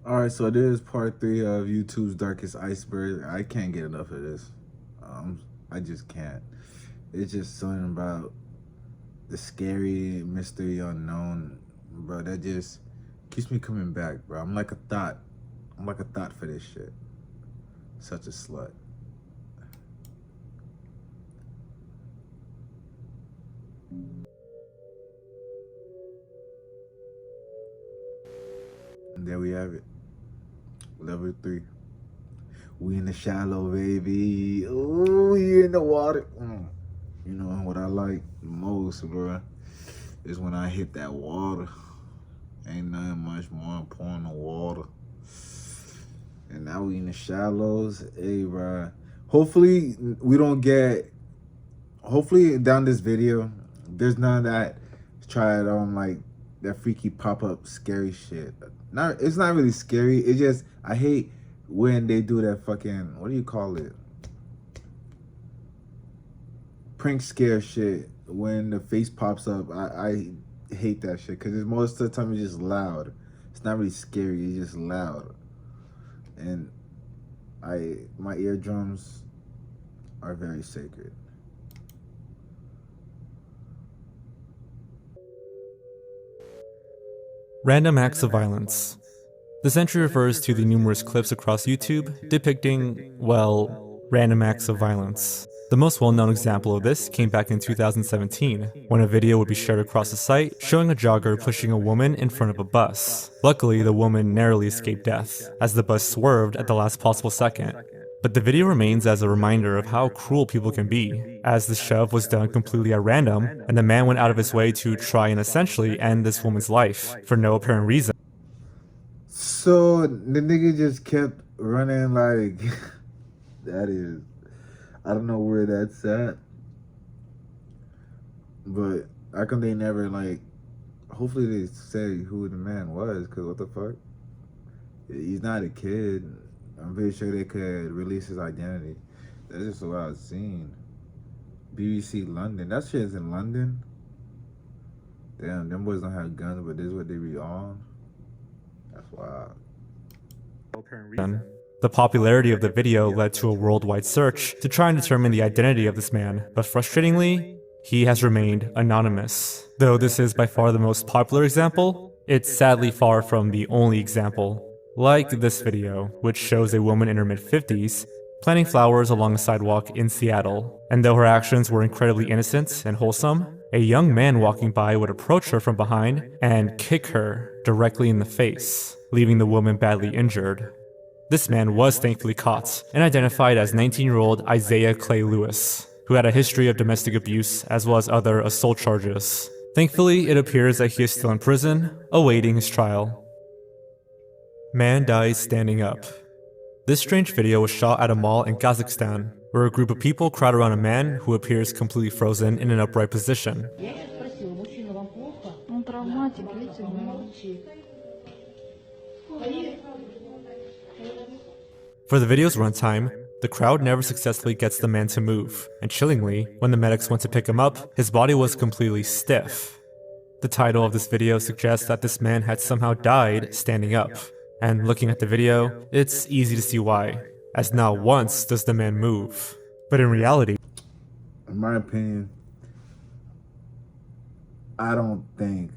All right, so this is part three of YouTube's Darkest Iceberg. I can't get enough of this. I just can't. It's just something about the scary mystery unknown, bro. That just keeps me coming back, bro. I'm like a thought. I'm like a thought for this shit. Such a slut. And there we have it. Level 3. We in the shallow, baby. Ooh, you in the water. You know what I like most, bro, is when I hit that water. Ain't nothing much more important than water. And now we in the shallows. Hey, bro. Hopefully we don't get. Hopefully down this video, there's none of that. Try it on like that freaky pop up scary shit. It's not really scary. It just I hate when they do that fucking, what do you call it? Prank scare shit. When the face pops up, I hate that shit because most of the time it's just loud. It's not really scary. It's just loud, and my eardrums are very sacred. Random acts of violence. This entry refers to the numerous clips across YouTube depicting, well, random acts of violence. The most well-known example of this came back in 2017, when a video would be shared across the site showing a jogger pushing a woman in front of a bus. Luckily, the woman narrowly escaped death, as the bus swerved at the last possible second. But the video remains as a reminder of how cruel people can be, as the shove was done completely at random, and the man went out of his way to try and essentially end this woman's life, for no apparent reason. So the nigga just kept running like, that is, I don't know where that's at, but how come they never like, hopefully they say who the man was, cause what the fuck? He's not a kid. I'm pretty sure they could release his identity. That's just what I've seen. BBC London. That shit's in London. Damn, them boys don't have guns, but this is what they be on. That's wild. The popularity of the video led to a worldwide search to try and determine the identity of this man, but frustratingly, he has remained anonymous. Though this is by far the most popular example, it's sadly far from the only example. Like this video, which shows a woman in her mid-50s planting flowers along a sidewalk in Seattle. And though her actions were incredibly innocent and wholesome, a young man walking by would approach her from behind and kick her directly in the face, leaving the woman badly injured. This man was thankfully caught and identified as 19-year-old Isaiah Clay Lewis, who had a history of domestic abuse as well as other assault charges. Thankfully, it appears that he is still in prison, awaiting his trial. Man dies standing up. This strange video was shot at a mall in Kazakhstan, where a group of people crowd around a man who appears completely frozen in an upright position. For the video's runtime, the crowd never successfully gets the man to move, and chillingly, when the medics went to pick him up, his body was completely stiff. The title of this video suggests that this man had somehow died standing up. And looking at the video, it's easy to see why, as not once does the man move. But in reality, in my opinion, I don't think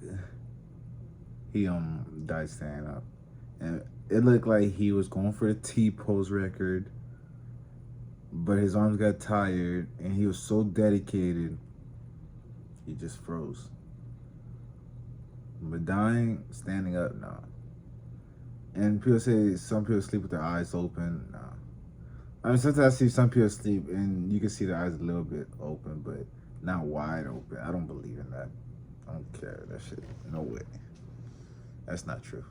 he died standing up. And it looked like he was going for a T-pose record, but his arms got tired and he was so dedicated, he just froze. But dying, standing up, nah. And people say some people sleep with their eyes open. Nah. I mean, sometimes I see some people sleep and you can see their eyes a little bit open, but not wide open. I don't believe in that. I don't care. That shit, no way. That's not true.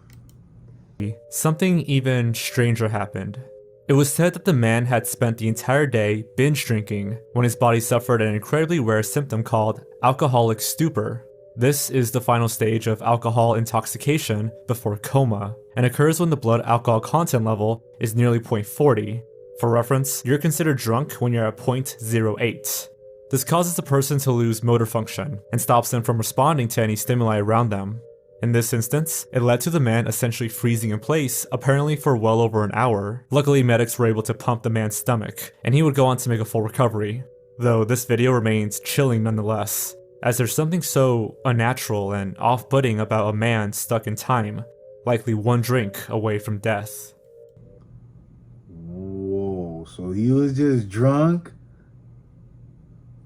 something even stranger happened. It was said that the man had spent the entire day binge drinking when his body suffered an incredibly rare symptom called alcoholic stupor. This is the final stage of alcohol intoxication before coma, and occurs when the blood alcohol content level is nearly 0.40. For reference, you're considered drunk when you're at 0.08. This causes the person to lose motor function, and stops them from responding to any stimuli around them. In this instance, it led to the man essentially freezing in place, apparently for well over an hour. Luckily, medics were able to pump the man's stomach, and he would go on to make a full recovery. Though this video remains chilling nonetheless, as there's something so unnatural and off-putting about a man stuck in time, likely one drink away from death. Whoa, so he was just drunk?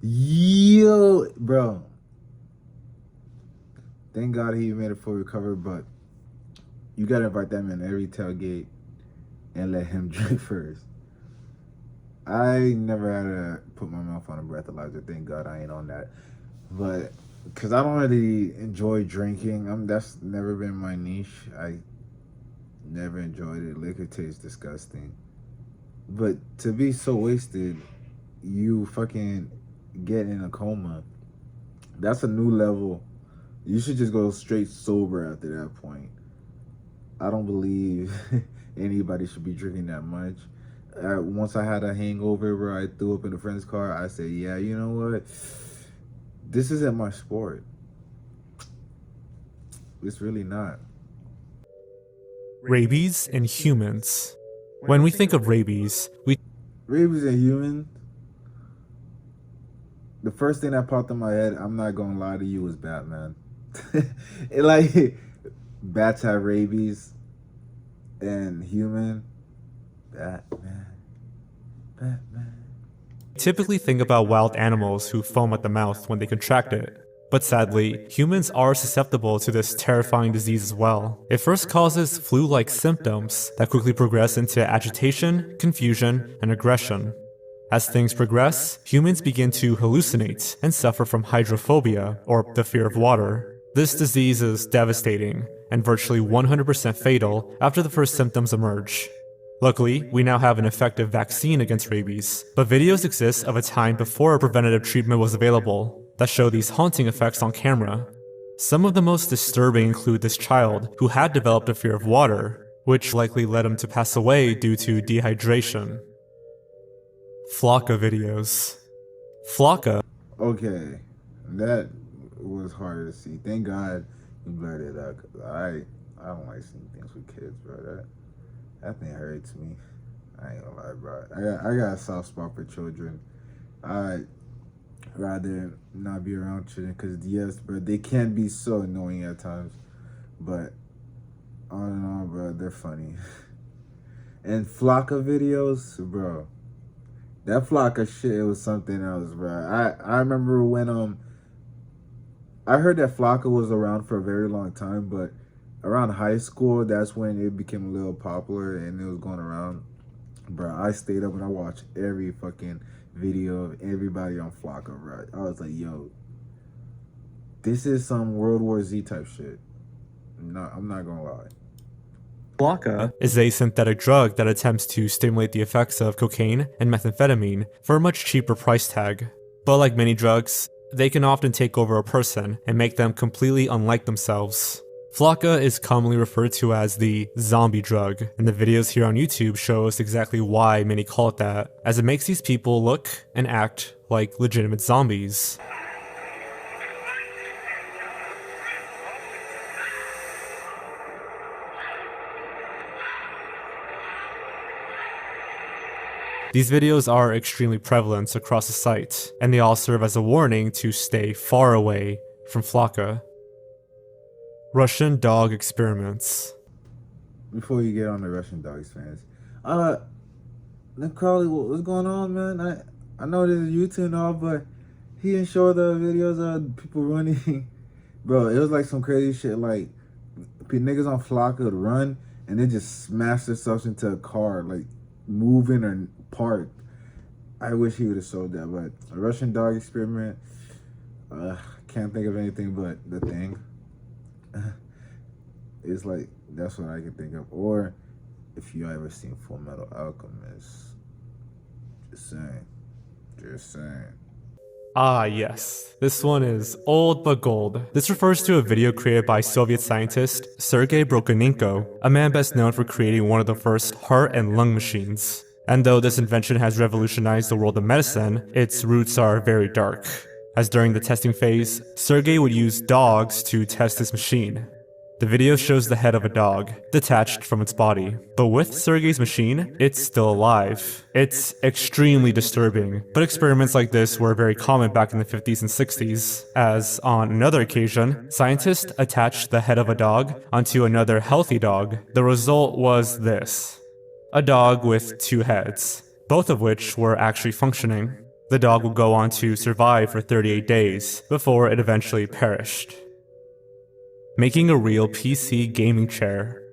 Yo, bro. Thank God he made a full recovery, but you gotta invite that man to every tailgate and let him drink first. I never had to put my mouth on a breathalyzer. Thank God I ain't on that. But because I don't really enjoy drinking, that's never been my niche. I never enjoyed it. Liquor tastes disgusting. But to be so wasted, you fucking get in a coma. That's a new level. You should just go straight sober after that point. I don't believe anybody should be drinking that much. Once I had a hangover where I threw up in a friend's car, I said, yeah, you know what? This isn't my sport. It's really not. Rabies in humans. When we think of rabies, Rabies in humans? The first thing that popped in my head, I'm not gonna lie to you, was Batman. Bats have rabies, and human, Batman. typically think about wild animals who foam at the mouth when they contract it. But sadly, humans are susceptible to this terrifying disease as well. It first causes flu-like symptoms that quickly progress into agitation, confusion, and aggression. As things progress, humans begin to hallucinate and suffer from hydrophobia, or the fear of water. This disease is devastating and virtually 100% fatal after the first symptoms emerge. Luckily, we now have an effective vaccine against rabies, but videos exist of a time before a preventative treatment was available that show these haunting effects on camera. Some of the most disturbing include this child who had developed a fear of water, which likely led him to pass away due to dehydration. Flocka videos. Flocka. Okay, that was hard to see. Thank God you blurred it out, because I don't like seeing things with kids, bro. That thing hurts me. I ain't gonna lie, bro. I got a soft spot for children. I rather not be around children, because yes, bro, they can be so annoying at times, but on and on, bro, they're funny. And Flocka videos, bro, that Flocka shit was something else, bro. I remember when I heard that Flocka was around for a very long time, but around high school, that's when it became a little popular and it was going around. Bro, I stayed up and I watched every fucking video of everybody on Flocka, bro. I was like, yo, this is some World War Z type shit. I'm not gonna lie. Flocka is a synthetic drug that attempts to stimulate the effects of cocaine and methamphetamine for a much cheaper price tag. But like many drugs, they can often take over a person and make them completely unlike themselves. Flocka is commonly referred to as the zombie drug, and the videos here on YouTube show us exactly why many call it that, as it makes these people look and act like legitimate zombies. These videos are extremely prevalent across the site, and they all serve as a warning to stay far away from Flocka. Russian dog experiments. Before you get on the Russian dog experiments, Nick Crowley, what's going on, man? I know this is YouTube and all, but he didn't show the videos of people running. Bro, it was like some crazy shit, like niggas on Flocka would run and then just smash themselves into a car, like moving or parked. I wish he would have showed that, but a Russian dog experiment, can't think of anything but The Thing. It's like, that's what I can think of. Or if you ever seen Full Metal Alchemist. Just saying. Ah yes, this one is old but gold. This refers to a video created by Soviet scientist Sergei Brokoninko, a man best known for creating one of the first heart and lung machines. And though this invention has revolutionized the world of medicine, its roots are very dark. As during the testing phase, Sergei would use dogs to test his machine. The video shows the head of a dog, detached from its body. But with Sergey's machine, it's still alive. It's extremely disturbing, but experiments like this were very common back in the 50s and 60s, as on another occasion, scientists attached the head of a dog onto another healthy dog. The result was this: a dog with two heads, both of which were actually functioning. The dog would go on to survive for 38 days before it eventually perished. Making a real PC gaming chair.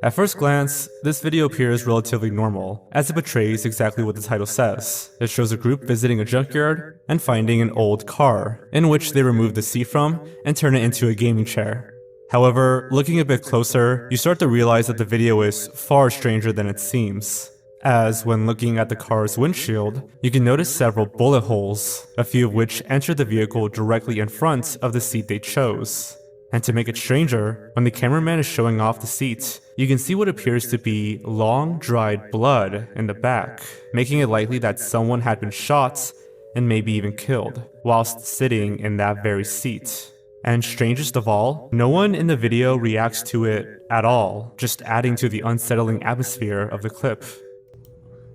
At first glance, this video appears relatively normal, as it portrays exactly what the title says. It shows a group visiting a junkyard and finding an old car, in which they remove the seat from and turn it into a gaming chair. However, looking a bit closer, you start to realize that the video is far stranger than it seems, as when looking at the car's windshield, you can notice several bullet holes, a few of which enter the vehicle directly in front of the seat they chose. And to make it stranger, when the cameraman is showing off the seat, you can see what appears to be long, dried blood in the back, making it likely that someone had been shot and maybe even killed, whilst sitting in that very seat. And strangest of all, no one in the video reacts to it at all, just adding to the unsettling atmosphere of the clip.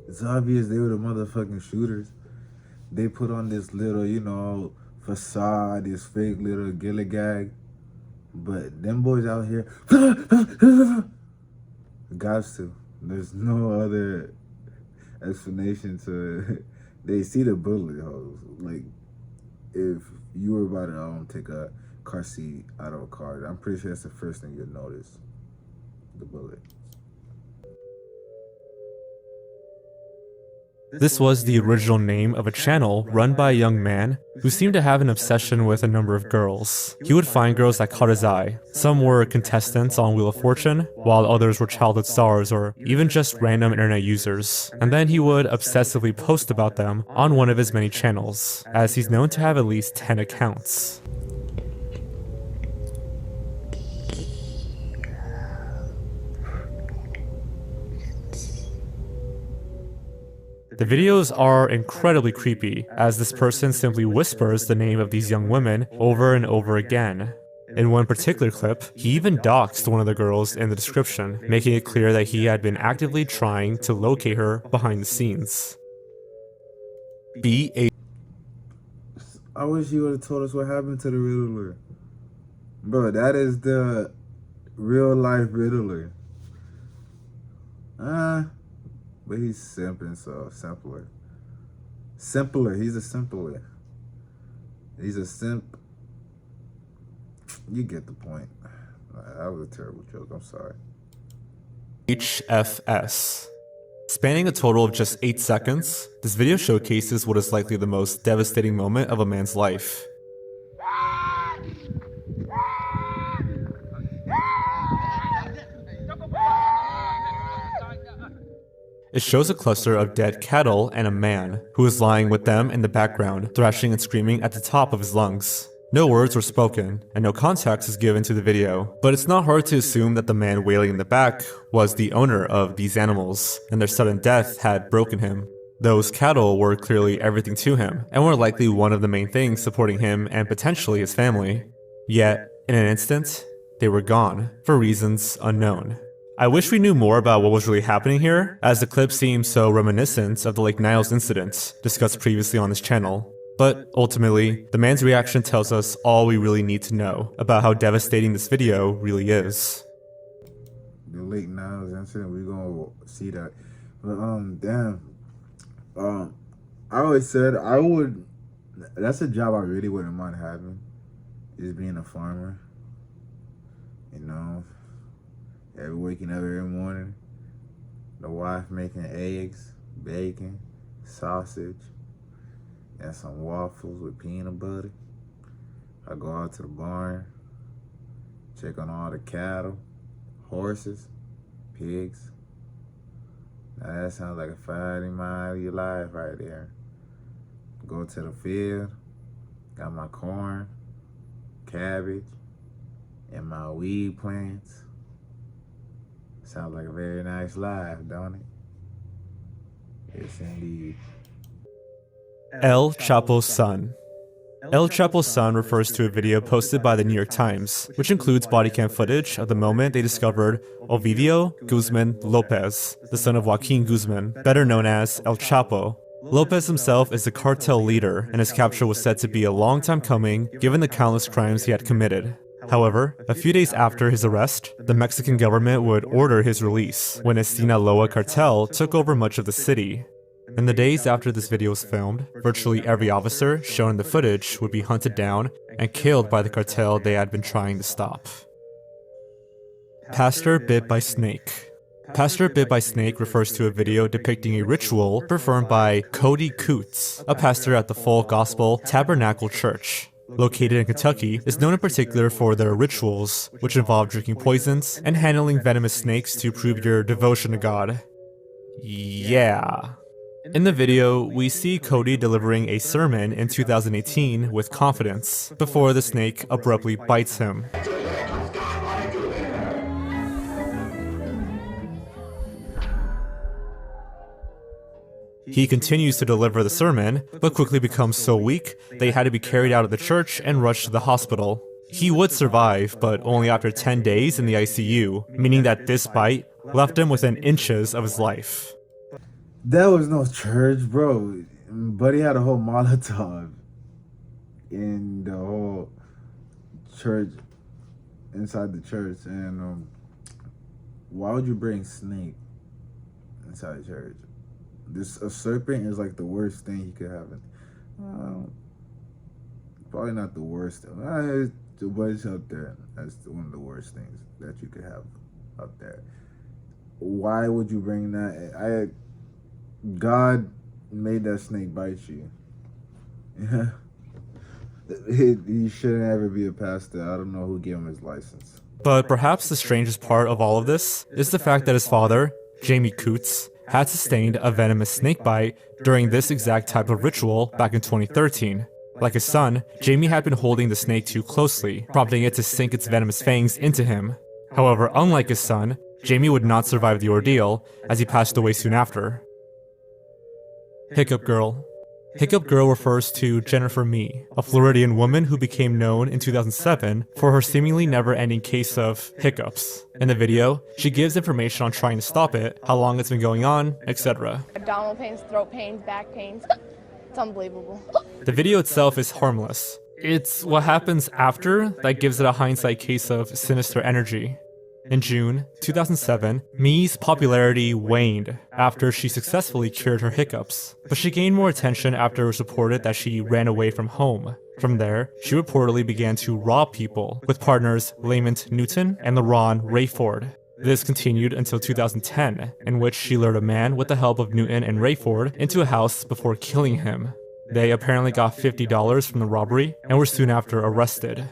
It's obvious they were the motherfucking shooters. They put on this little, facade, this fake little gilligag. But them boys out here, gots to. There's no other explanation to it. They see the bullet holes. Like, if you were about to take a car seat out of a car, I'm pretty sure that's the first thing you'll notice. The bullet. This was the original name of a channel run by a young man who seemed to have an obsession with a number of girls. He would find girls that caught his eye. Some were contestants on Wheel of Fortune, while others were childhood stars or even just random internet users. And then he would obsessively post about them on one of his many channels, as he's known to have at least 10 accounts. The videos are incredibly creepy, as this person simply whispers the name of these young women over and over again. In one particular clip, he even doxed one of the girls in the description, making it clear that he had been actively trying to locate her behind the scenes. I wish you would have told us what happened to the Riddler. Bro, that is the real life Riddler. But he's simping, so simpler. Simpler, he's a simpler. He's a simp. You get the point. That was a terrible joke, I'm sorry. HFS. Spanning a total of just 8 seconds, this video showcases what is likely the most devastating moment of a man's life. It shows a cluster of dead cattle and a man, who is lying with them in the background, thrashing and screaming at the top of his lungs. No words were spoken, and no context is given to the video, but it's not hard to assume that the man wailing in the back was the owner of these animals, and their sudden death had broken him. Those cattle were clearly everything to him, and were likely one of the main things supporting him and potentially his family. Yet, in an instant, they were gone, for reasons unknown. I wish we knew more about what was really happening here, as the clip seems so reminiscent of the Lake Niles incident discussed previously on this channel. But ultimately, the man's reaction tells us all we really need to know about how devastating this video really is. The Lake Niles incident, we're gonna see that. But I always said that's a job I really wouldn't mind having, is being a farmer. Waking up every morning, the wife making eggs, bacon, sausage, and some waffles with peanut butter. I go out to the barn, check on all the cattle, horses, pigs. Now that sounds like a fighting mile of your life right there. Go to the field, got my corn, cabbage, and my weed plants. Sounds like a very nice life, don't it? Yes, indeed. El Chapo's son. El Chapo's son refers to a video posted by the New York Times, which includes body cam footage of the moment they discovered Ovidio Guzman Lopez, the son of Joaquin Guzman, better known as El Chapo. Lopez himself is a cartel leader, and his capture was said to be a long time coming given the countless crimes he had committed. However, a few days after his arrest, the Mexican government would order his release when a Sinaloa cartel took over much of the city. In the days after this video was filmed, virtually every officer shown in the footage would be hunted down and killed by the cartel they had been trying to stop. Pastor Bit by Snake. Pastor Bit by Snake refers to a video depicting a ritual performed by Cody Coots, a pastor at the Full Gospel Tabernacle Church. Located in Kentucky, is known in particular for their rituals, which involve drinking poisons and handling venomous snakes to prove your devotion to God. Yeah. In the video, we see Cody delivering a sermon in 2018 with confidence, before the snake abruptly bites him. He continues to deliver the sermon, but quickly becomes so weak that he had to be carried out of the church and rushed to the hospital. He would survive, but only after 10 days in the ICU, meaning that this bite left him within inches of his life. That was no church, bro. Buddy had a whole Molotov in the whole church, inside the church, and why would you bring snake inside the church? A serpent is like the worst thing he could have. Probably not the worst. But it's up there. That's one of the worst things that you could have up there. Why would you bring that? God made that snake bite you. Yeah. He shouldn't ever be a pastor. I don't know who gave him his license. But perhaps the strangest part of all of this is the fact that his father, Jamie Coots, had sustained a venomous snake bite during this exact type of ritual back in 2013. Like his son, Jamie had been holding the snake too closely, prompting it to sink its venomous fangs into him. However, unlike his son, Jamie would not survive the ordeal, as he passed away soon after. Hiccup Girl. Hiccup Girl refers to Jennifer Mee, a Floridian woman who became known in 2007 for her seemingly never-ending case of hiccups. In the video, she gives information on trying to stop it, how long it's been going on, etc. Abdominal pains, throat pains, back pains. It's unbelievable. The video itself is harmless. It's what happens after that gives it a hindsight case of sinister energy. In June 2007, Mee's popularity waned after she successfully cured her hiccups, but she gained more attention after it was reported that she ran away from home. From there, she reportedly began to rob people with partners Lamont Newton and LaRon Rayford. This continued until 2010, in which she lured a man with the help of Newton and Rayford into a house before killing him. They apparently got $50 from the robbery and were soon after arrested.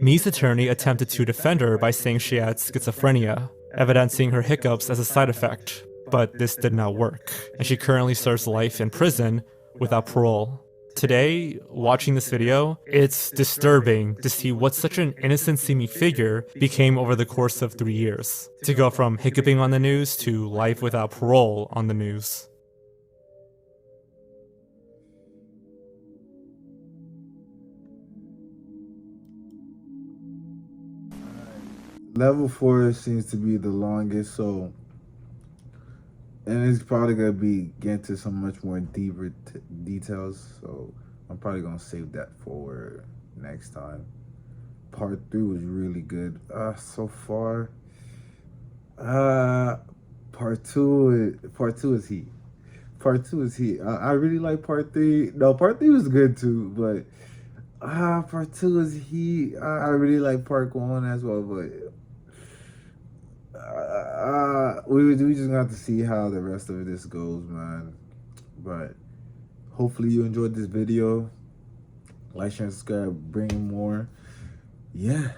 Mee's attorney attempted to defend her by saying she had schizophrenia, evidencing her hiccups as a side effect, but this did not work, and she currently serves life in prison without parole. Today, watching this video, it's disturbing to see what such an innocent-seeming figure became over the course of 3 years, to go from hiccuping on the news to life without parole on the news. Level 4 seems to be the longest, so, and it's probably gonna be getting to some much more deeper details. So I'm probably gonna save that for next time. Part 3 was really good. So far, part two is heat. Part 2 is heat. I really like part 3. No, part 3 was good too, but part 2 is heat. I really like part 1 as well, but we just gonna have to see how the rest of this goes, man. But hopefully you enjoyed this video. Like, share, and subscribe, bring more. Yeah.